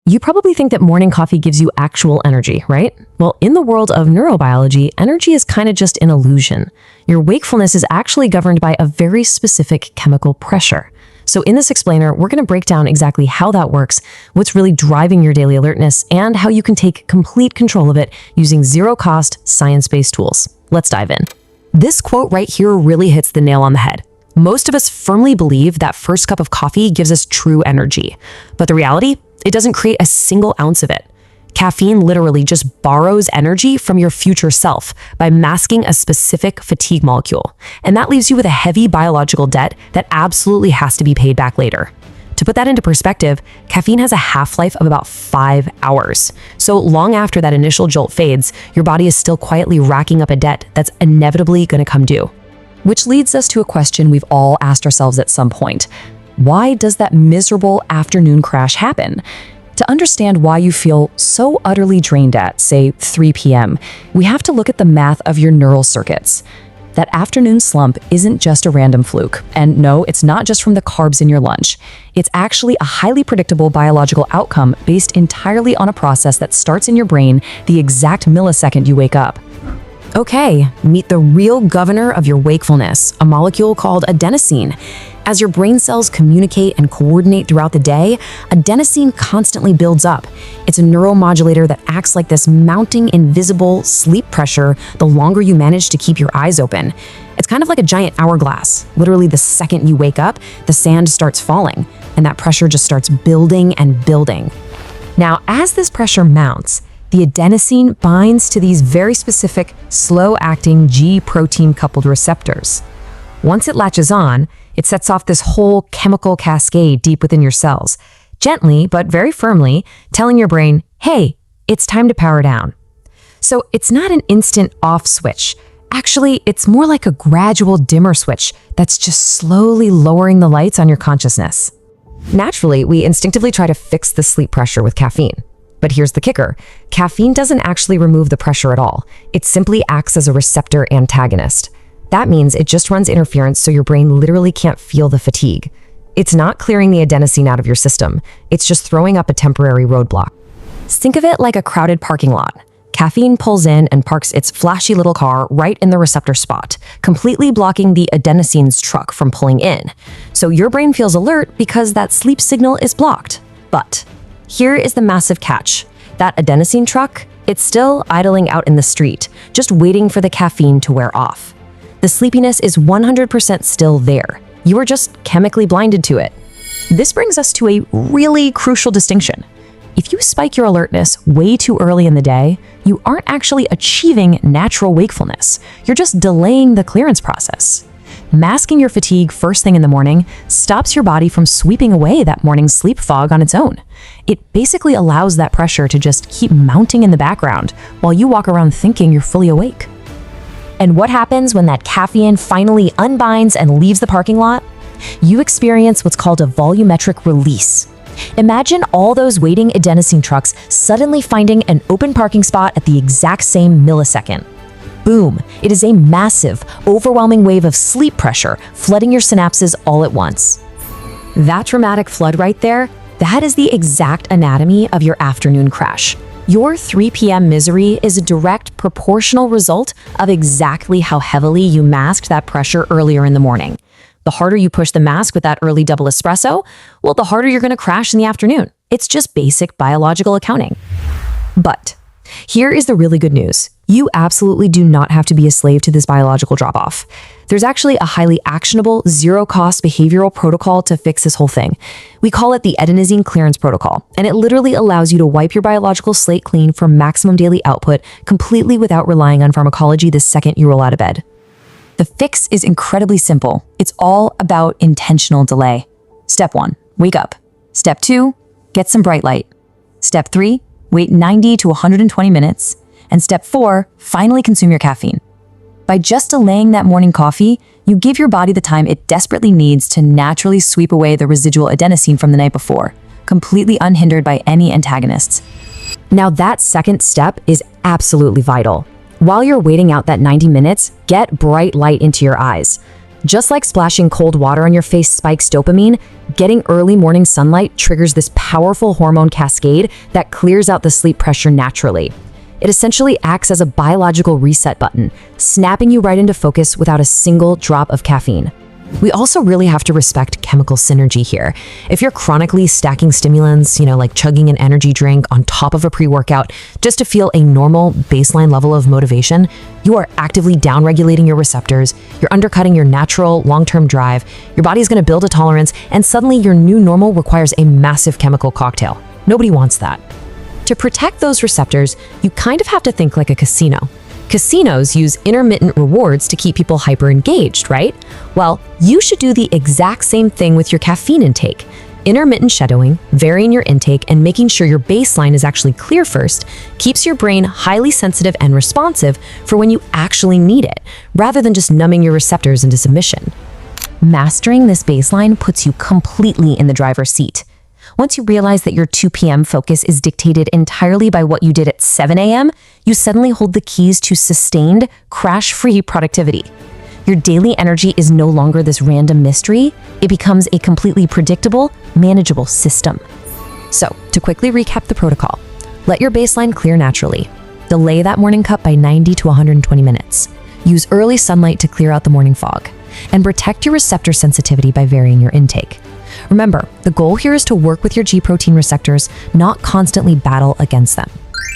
You probably think that morning coffee gives you actual energy, right? Well, in the world of neurobiology, energy is kind of just an illusion. Your wakefulness is actually governed by a very specific chemical pressure. So in this explainer, we're going to break down exactly how that works, what's really driving your daily alertness, and how you can take complete control of it using zero-cost, science-based tools. Let's dive in. This quote right here really hits the nail on the head. Most of us firmly believe that first cup of coffee gives us true energy. But the reality? It doesn't create a single ounce of it. Caffeine literally just borrows energy from your future self by masking a specific fatigue molecule. And that leaves you with a heavy biological debt that absolutely has to be paid back later. To put that into perspective, caffeine has a half-life of about 5 hours. So long after that initial jolt fades, your body is still quietly racking up a debt that's inevitably going to come due. Which leads us to a question we've all asked ourselves at some point. Why does that miserable afternoon crash happen? To understand why you feel so utterly drained at, say, 3 p.m., we have to look at the math of your neural circuits. That afternoon slump isn't just a random fluke. And no, it's not just from the carbs in your lunch. It's actually a highly predictable biological outcome based entirely on a process that starts in your brain the exact millisecond you wake up. Okay, meet the real governor of your wakefulness, a molecule called adenosine. As your brain cells communicate and coordinate throughout the day, adenosine constantly builds up. It's a neuromodulator that acts like this mounting invisible sleep pressure the longer you manage to keep your eyes open. It's kind of like a giant hourglass. Literally, the second you wake up, the sand starts falling, and that pressure just starts building and building. Now, as this pressure mounts, the adenosine binds to these very specific, slow-acting G-protein-coupled receptors. Once it latches on, it sets off this whole chemical cascade deep within your cells, gently but very firmly telling your brain, hey, it's time to power down. So it's not an instant off switch. Actually, it's more like a gradual dimmer switch that's just slowly lowering the lights on your consciousness. Naturally, we instinctively try to fix the sleep pressure with caffeine. But here's the kicker. Caffeine doesn't actually remove the pressure at all. It simply acts as a receptor antagonist. That means it just runs interference so your brain literally can't feel the fatigue. It's not clearing the adenosine out of your system. It's just throwing up a temporary roadblock. Think of it like a crowded parking lot. Caffeine pulls in and parks its flashy little car right in the receptor spot, completely blocking the adenosine's truck from pulling in. So your brain feels alert because that sleep signal is blocked. But here is the massive catch. That adenosine truck, it's still idling out in the street, just waiting for the caffeine to wear off. The sleepiness is 100% still there. You are just chemically blinded to it. This brings us to a really crucial distinction. If you spike your alertness way too early in the day, you aren't actually achieving natural wakefulness. You're just delaying the clearance process. Masking your fatigue first thing in the morning stops your body from sweeping away that morning sleep fog on its own. It basically allows that pressure to just keep mounting in the background while you walk around thinking you're fully awake. And what happens when that caffeine finally unbinds and leaves the parking lot? You experience what's called a volumetric release. Imagine all those waiting adenosine trucks suddenly finding an open parking spot at the exact same millisecond. Boom! It is a massive, overwhelming wave of sleep pressure flooding your synapses all at once. That dramatic flood right there, that is the exact anatomy of your afternoon crash. Your 3 p.m. misery is a direct proportional result of exactly how heavily you masked that pressure earlier in the morning. The harder you push the mask with that early double espresso, well, the harder you're going to crash in the afternoon. It's just basic biological accounting. But here is the really good news. You absolutely do not have to be a slave to this biological drop-off. There's actually a highly actionable, zero-cost behavioral protocol to fix this whole thing. We call it the Adenosine Clearance Protocol, and it literally allows you to wipe your biological slate clean for maximum daily output completely without relying on pharmacology the second you roll out of bed. The fix is incredibly simple. It's all about intentional delay. Step 1, wake up. Step 2, get some bright light. Step 3, wait 90 to 120 minutes. And step 4, finally consume your caffeine. By just delaying that morning coffee, you give your body the time it desperately needs to naturally sweep away the residual adenosine from the night before, completely unhindered by any antagonists. Now that second step is absolutely vital. While you're waiting out that 90 minutes, get bright light into your eyes. Just like splashing cold water on your face spikes dopamine, getting early morning sunlight triggers this powerful hormone cascade that clears out the sleep pressure naturally. It essentially acts as a biological reset button, snapping you right into focus without a single drop of caffeine. We also really have to respect chemical synergy here. If you're chronically stacking stimulants, like chugging an energy drink on top of a pre-workout just to feel a normal baseline level of motivation, you are actively downregulating your receptors, you're undercutting your natural long-term drive, your body's gonna build a tolerance, and suddenly your new normal requires a massive chemical cocktail. Nobody wants that. To protect those receptors, you kind of have to think like a casino. Casinos use intermittent rewards to keep people hyper-engaged, right? Well, you should do the exact same thing with your caffeine intake. Intermittent shadowing, varying your intake, and making sure your baseline is actually clear first keeps your brain highly sensitive and responsive for when you actually need it, rather than just numbing your receptors into submission. Mastering this baseline puts you completely in the driver's seat. Once you realize that your 2 p.m. focus is dictated entirely by what you did at 7 a.m., you suddenly hold the keys to sustained, crash-free productivity. Your daily energy is no longer this random mystery. It becomes a completely predictable, manageable system. So, to quickly recap the protocol, let your baseline clear naturally. Delay that morning cup by 90 to 120 minutes. Use early sunlight to clear out the morning fog. And protect your receptor sensitivity by varying your intake. Remember, the goal here is to work with your G-protein receptors, not constantly battle against them.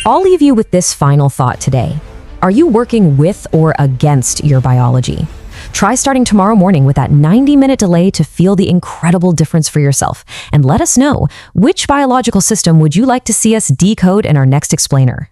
I'll leave you with this final thought today. Are you working with or against your biology? Try starting tomorrow morning with that 90-minute delay to feel the incredible difference for yourself. And let us know, which biological system would you like to see us decode in our next explainer?